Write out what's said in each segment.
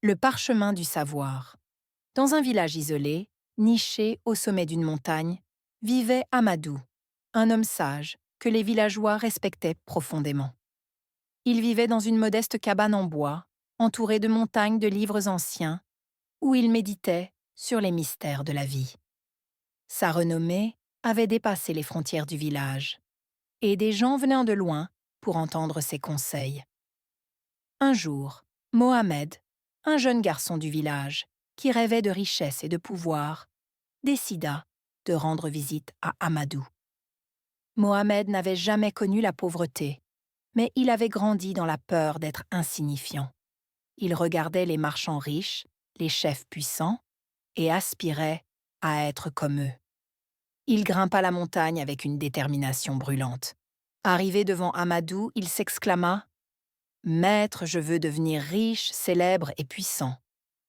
Le parchemin du savoir. Dans un village isolé, niché au sommet d'une montagne, vivait Amadou, un homme sage que les villageois respectaient profondément. Il vivait dans une modeste cabane en bois, entourée de montagnes de livres anciens, où il méditait sur les mystères de la vie. Sa renommée avait dépassé les frontières du village, et des gens venaient de loin pour entendre ses conseils. Un jour, Mohamed, un jeune garçon du village, qui rêvait de richesse et de pouvoir, décida de rendre visite à Amadou. Mohamed n'avait jamais connu la pauvreté, mais il avait grandi dans la peur d'être insignifiant. Il regardait les marchands riches, les chefs puissants, et aspirait à être comme eux. Il grimpa la montagne avec une détermination brûlante. Arrivé devant Amadou, il s'exclama: Maître, je veux devenir riche, célèbre et puissant.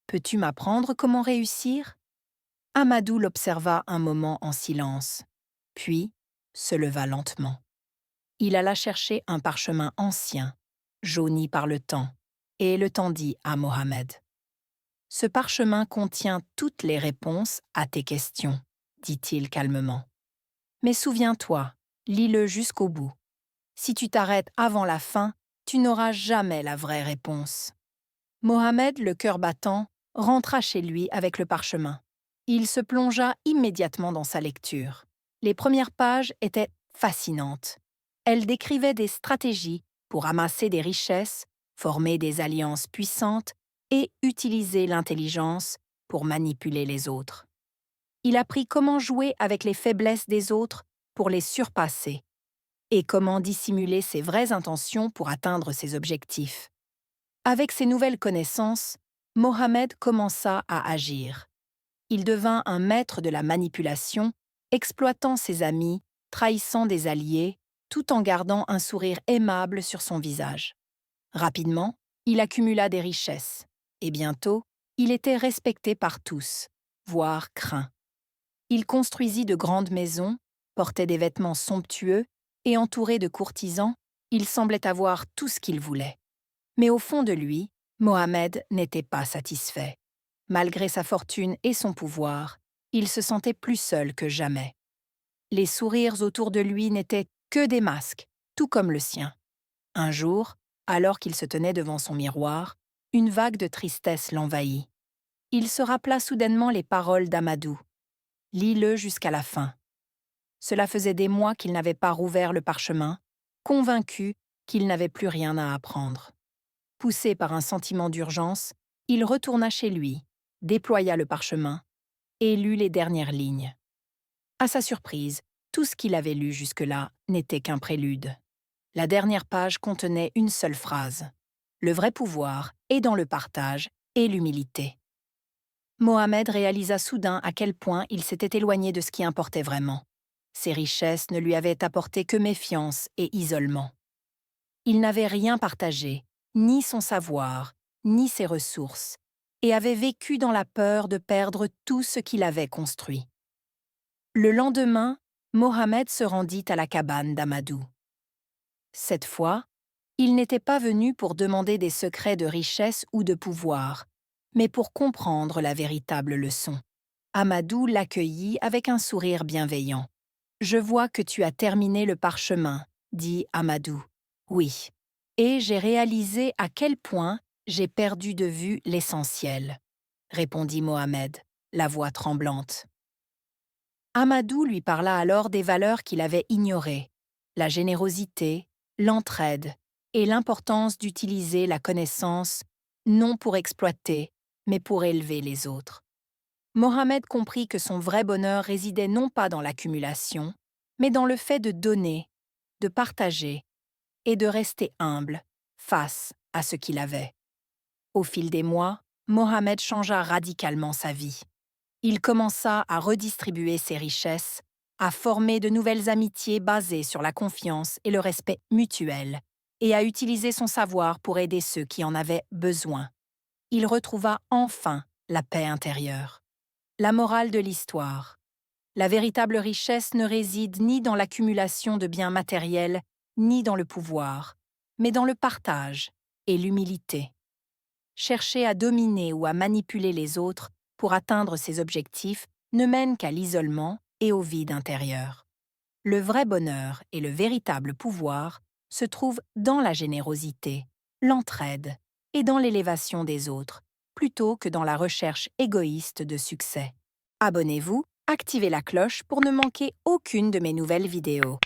Peux-tu m'apprendre comment réussir? Amadou l'observa un moment en silence, puis se leva lentement. Il alla chercher un parchemin ancien, jauni par le temps, et le tendit à Mohamed. Ce parchemin contient toutes les réponses à tes questions, dit-il calmement. Mais souviens-toi, lis-le jusqu'au bout. Si tu t'arrêtes avant la fin, tu n'auras jamais la vraie réponse. Mohamed, le cœur battant, rentra chez lui avec le parchemin. Il se plongea immédiatement dans sa lecture. Les premières pages étaient fascinantes. Elles décrivaient des stratégies pour amasser des richesses, former des alliances puissantes et utiliser l'intelligence pour manipuler les autres. Il apprit comment jouer avec les faiblesses des autres pour les surpasser et comment dissimuler ses vraies intentions pour atteindre ses objectifs. Avec ces nouvelles connaissances, Mohamed commença à agir. Il devint un maître de la manipulation, exploitant ses amis, trahissant des alliés, tout en gardant un sourire aimable sur son visage. Rapidement, il accumula des richesses, et bientôt, il était respecté par tous, voire craint. Il construisit de grandes maisons, portait des vêtements somptueux, et entouré de courtisans, il semblait avoir tout ce qu'il voulait. Mais au fond de lui, Mohamed n'était pas satisfait. Malgré sa fortune et son pouvoir, il se sentait plus seul que jamais. Les sourires autour de lui n'étaient que des masques, tout comme le sien. Un jour, alors qu'il se tenait devant son miroir, une vague de tristesse l'envahit. Il se rappela soudainement les paroles d'Amadou. « Lis-le jusqu'à la fin ». Cela faisait des mois qu'il n'avait pas rouvert le parchemin, convaincu qu'il n'avait plus rien à apprendre. Poussé par un sentiment d'urgence, il retourna chez lui, déploya le parchemin et lut les dernières lignes. À sa surprise, tout ce qu'il avait lu jusque-là n'était qu'un prélude. La dernière page contenait une seule phrase. Le vrai pouvoir est dans le partage et l'humilité. Mohamed réalisa soudain à quel point il s'était éloigné de ce qui importait vraiment. Ses richesses ne lui avaient apporté que méfiance et isolement. Il n'avait rien partagé, ni son savoir, ni ses ressources, et avait vécu dans la peur de perdre tout ce qu'il avait construit. Le lendemain, Mohamed se rendit à la cabane d'Amadou. Cette fois, il n'était pas venu pour demander des secrets de richesse ou de pouvoir, mais pour comprendre la véritable leçon. Amadou l'accueillit avec un sourire bienveillant. « Je vois que tu as terminé le parchemin, » dit Amadou. « Oui. Et j'ai réalisé à quel point j'ai perdu de vue l'essentiel, » répondit Mohamed, la voix tremblante. Amadou lui parla alors des valeurs qu'il avait ignorées, la générosité, l'entraide et l'importance d'utiliser la connaissance non pour exploiter, mais pour élever les autres. Mohamed comprit que son vrai bonheur résidait non pas dans l'accumulation, mais dans le fait de donner, de partager et de rester humble face à ce qu'il avait. Au fil des mois, Mohamed changea radicalement sa vie. Il commença à redistribuer ses richesses, à former de nouvelles amitiés basées sur la confiance et le respect mutuel, et à utiliser son savoir pour aider ceux qui en avaient besoin. Il retrouva enfin la paix intérieure. La morale de l'histoire. La véritable richesse ne réside ni dans l'accumulation de biens matériels, ni dans le pouvoir, mais dans le partage et l'humilité. chercher à dominer ou à manipuler les autres pour atteindre ses objectifs ne mène qu'à l'isolement et au vide intérieur. Le vrai bonheur et le véritable pouvoir se trouvent dans la générosité, l'entraide et dans l'élévation des autres, plutôt que dans la recherche égoïste de succès. Abonnez-vous, activez la cloche pour ne manquer aucune de mes nouvelles vidéos.